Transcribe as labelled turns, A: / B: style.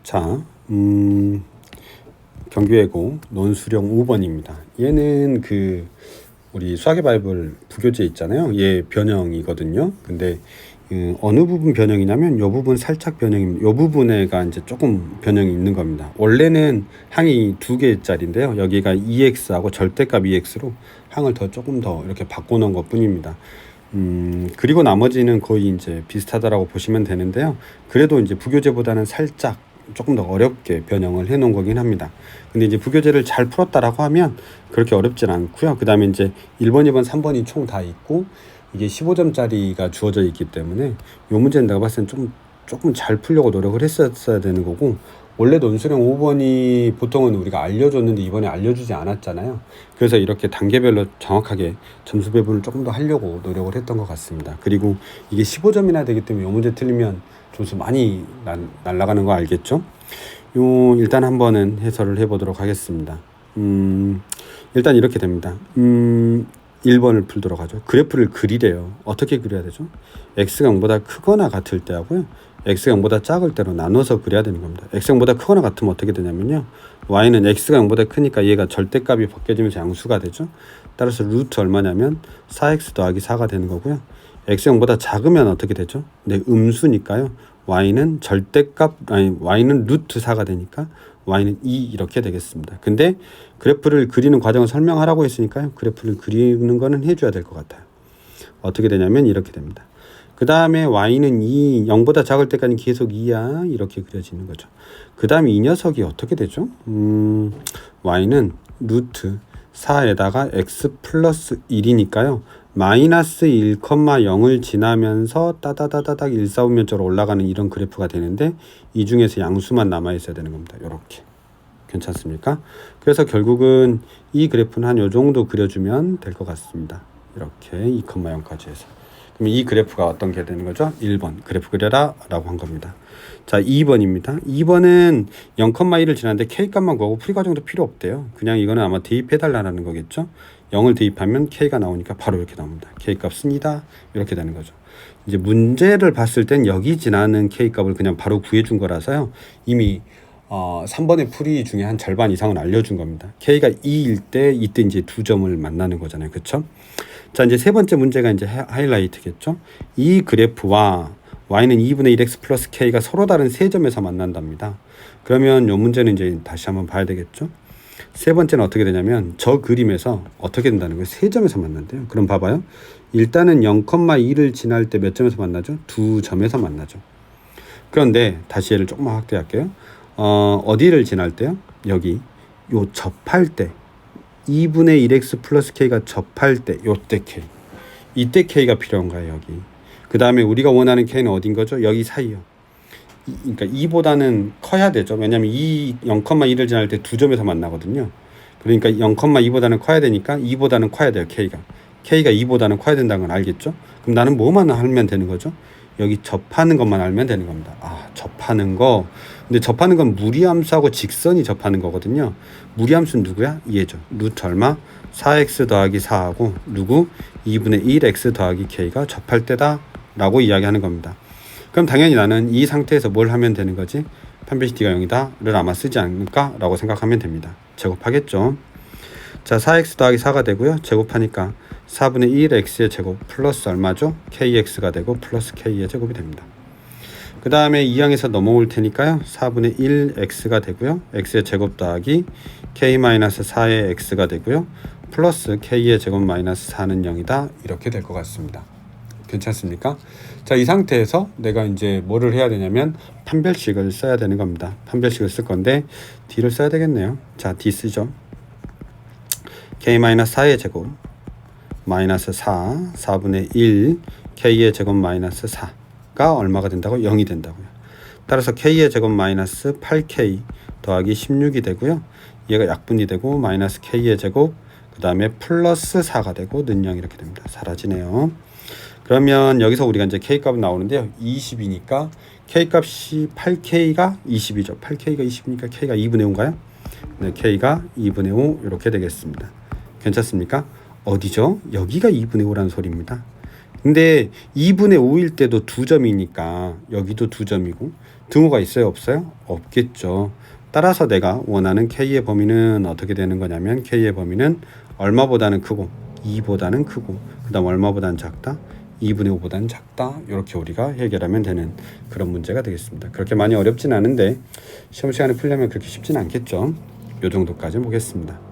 A: 자, 경규예고 논수령 5번입니다. 얘는 우리 수학의 바이블 부교재 있잖아요. 얘 변형이거든요. 근데 어느 부분 변형이냐면 이 부분 살짝 변형입니다. 이 부분에가 이제 조금 변형이 있는 겁니다. 원래는 항이 2개짜리인데요. 여기가 2x하고 절대값 2x로 항을 조금 더 이렇게 바꿔놓은 것 뿐입니다. 그리고 나머지는 거의 이제 비슷하다라고 보시면 되는데요. 그래도 이제 부교재보다는 살짝 조금 더 어렵게 변형을 해 놓은 거긴 합니다. 근데 이제 부교재를 잘 풀었다라고 하면 그렇게 어렵진 않고요. 그 다음에 이제 1번, 2번, 3번이 총 다 있고 이게 15점짜리가 주어져 있기 때문에 이 문제는 내가 봤을 땐 조금 잘 풀려고 노력을 했었어야 되는 거고, 원래 논술형 5번이 보통은 우리가 알려줬는데 이번에 알려주지 않았잖아요. 그래서 이렇게 단계별로 정확하게 점수 배분을 조금 더 하려고 노력을 했던 것 같습니다. 그리고 이게 15점이나 되기 때문에 이 문제 틀리면 점수 많이 날아가는 거 알겠죠? 일단 한번은 해설을 해보도록 하겠습니다. 일단 이렇게 됩니다. 1번을 풀도록 하죠. 그래프를 그리래요. 어떻게 그려야 되죠? x가 0보다 크거나 같을 때 하고요, x가 0보다 작을 때로 나눠서 그려야 되는 겁니다. x가 0보다 크거나 같으면 어떻게 되냐면요, y는 x가 0보다 크니까 얘가 절대값이 바뀌어지면서 양수가 되죠. 따라서 루트 얼마냐면 4x 더하기 4가 되는 거고요. x가 0보다 작으면 어떻게 되죠? 네, 음수니까요, y는 y는 루트 4가 되니까 y는 2 이렇게 되겠습니다. 근데 그래프를 그리는 과정을 설명하라고 했으니까요, 그래프를 그리는 거는 해줘야 될 것 같아요. 어떻게 되냐면 이렇게 됩니다. 그 다음에 y는 0보다 작을 때까지 계속 2야 이렇게 그려지는 거죠. 그 다음에 이 녀석이 어떻게 되죠? y는 루트 4에다가 x 플러스 1이니까요 마이너스 1,0을 지나면서 따다다다닥 1,4분면적으로 올라가는 이런 그래프가 되는데, 이 중에서 양수만 남아 있어야 되는 겁니다. 이렇게. 괜찮습니까? 그래서 결국은 이 그래프는 한 요 정도 그려주면 될 것 같습니다. 이렇게 2,0까지 해서. 그럼 이 그래프가 어떤 게 되는 거죠? 1번 그래프 그려라 라고 한 겁니다. 자, 2번입니다. 2번은 0,1을 지났는데 K값만 구하고 풀이 과정도 필요 없대요. 그냥 이거는 아마 대입해달라는 거겠죠. 0을 대입하면 K가 나오니까 바로 이렇게 나옵니다. K값습니다. 이렇게 되는 거죠. 이제 문제를 봤을 땐 여기 지나는 K값을 그냥 바로 구해준 거라서요, 이미 3번의 풀이 중에 한 절반 이상은 알려준 겁니다. K가 2일 때 이때 이제 2점을 만나는 거잖아요. 그쵸? 자, 이제 세 번째 문제가 이제 하이라이트겠죠. 이 그래프와 y는 2분의 1x 플러스 k가 서로 다른 세 점에서 만난답니다. 그러면 이 문제는 이제 다시 한번 봐야 되겠죠. 세 번째는 어떻게 되냐면 저 그림에서 어떻게 된다는 거예요. 세 점에서 만난대요. 그럼 봐봐요. 일단은 0,2를 지날 때 몇 점에서 만나죠? 두 점에서 만나죠. 그런데 다시 얘를 조금만 확대할게요. 어디를 지날 때요? 여기 요 접할 때 2분의 1x 플러스 k가 접할 때 요때 k, 이때 k가 필요한 거예요. 여기. 그 다음에 우리가 원하는 k는 어딘 거죠? 여기 사이요. 그러니까 2보다는 커야 되죠. 왜냐하면 0,2를 지날 때 두 점에서 만나거든요. 그러니까 0,2보다는 커야 되니까 2보다는 커야 돼요. k가 2보다는 커야 된다는 건 알겠죠? 그럼 나는 뭐만 알면 되는 거죠? 여기 접하는 것만 알면 되는 겁니다. 접하는 거. 근데 접하는 건 무리함수하고 직선이 접하는 거거든요. 무리함수는 누구야? 얘죠. 루트 얼마? 4x 더하기 4하고 누구? 2분의 1x 더하기 k가 접할 때다 라고 이야기하는 겁니다. 그럼 당연히 나는 이 상태에서 뭘 하면 되는 거지? 판별식 d가 0이다를 아마 쓰지 않을까 라고 생각하면 됩니다. 제곱하겠죠. 자, 4x 더하기 4가 되고요. 제곱하니까 4분의 1x의 제곱 플러스 얼마죠? kx가 되고 플러스 k의 제곱이 됩니다. 그 다음에 2항에서 넘어올 테니까요. 4분의 1x가 되고요. x의 제곱 더하기 k-4의 x가 되고요. 플러스 k의 제곱 마이너스 4는 0이다. 이렇게 될 것 같습니다. 괜찮습니까? 자, 이 상태에서 내가 이제 뭐를 해야 되냐면 판별식을 써야 되는 겁니다. 판별식을 쓸 건데 d를 써야 되겠네요. 자, d 쓰죠. k-4의 제곱 마이너스 4분의 1 k의 제곱 마이너스 4가 얼마가 된다고? 0이 된다고요. 따라서 k의 제곱 마이너스 8k 더하기 16이 되고요. 얘가 약분이 되고 마이너스 k의 제곱 그 다음에 플러스 4가 되고 는 0 이렇게 됩니다. 사라지네요. 그러면 여기서 우리가 이제 k값은 나오는데요. 20이니까 k값이 8k가 20이죠. 8k가 20이니까 k가 2분의 5인가요? 네, k가 2분의 5 이렇게 되겠습니다. 괜찮습니까? 어디죠? 여기가 2분의 5라는 소리입니다. 근데 2분의 5일 때도 두 점이니까 여기도 두 점이고 등호가 있어요, 없어요? 없겠죠. 따라서 내가 원하는 K의 범위는 어떻게 되는 거냐면 K의 범위는 얼마보다는 크고 2보다는 크고 그 다음 얼마보다는 작다 2분의 5보다는 작다. 이렇게 우리가 해결하면 되는 그런 문제가 되겠습니다. 그렇게 많이 어렵진 않은데 시험 시간에 풀려면 그렇게 쉽진 않겠죠. 요 정도까지 보겠습니다.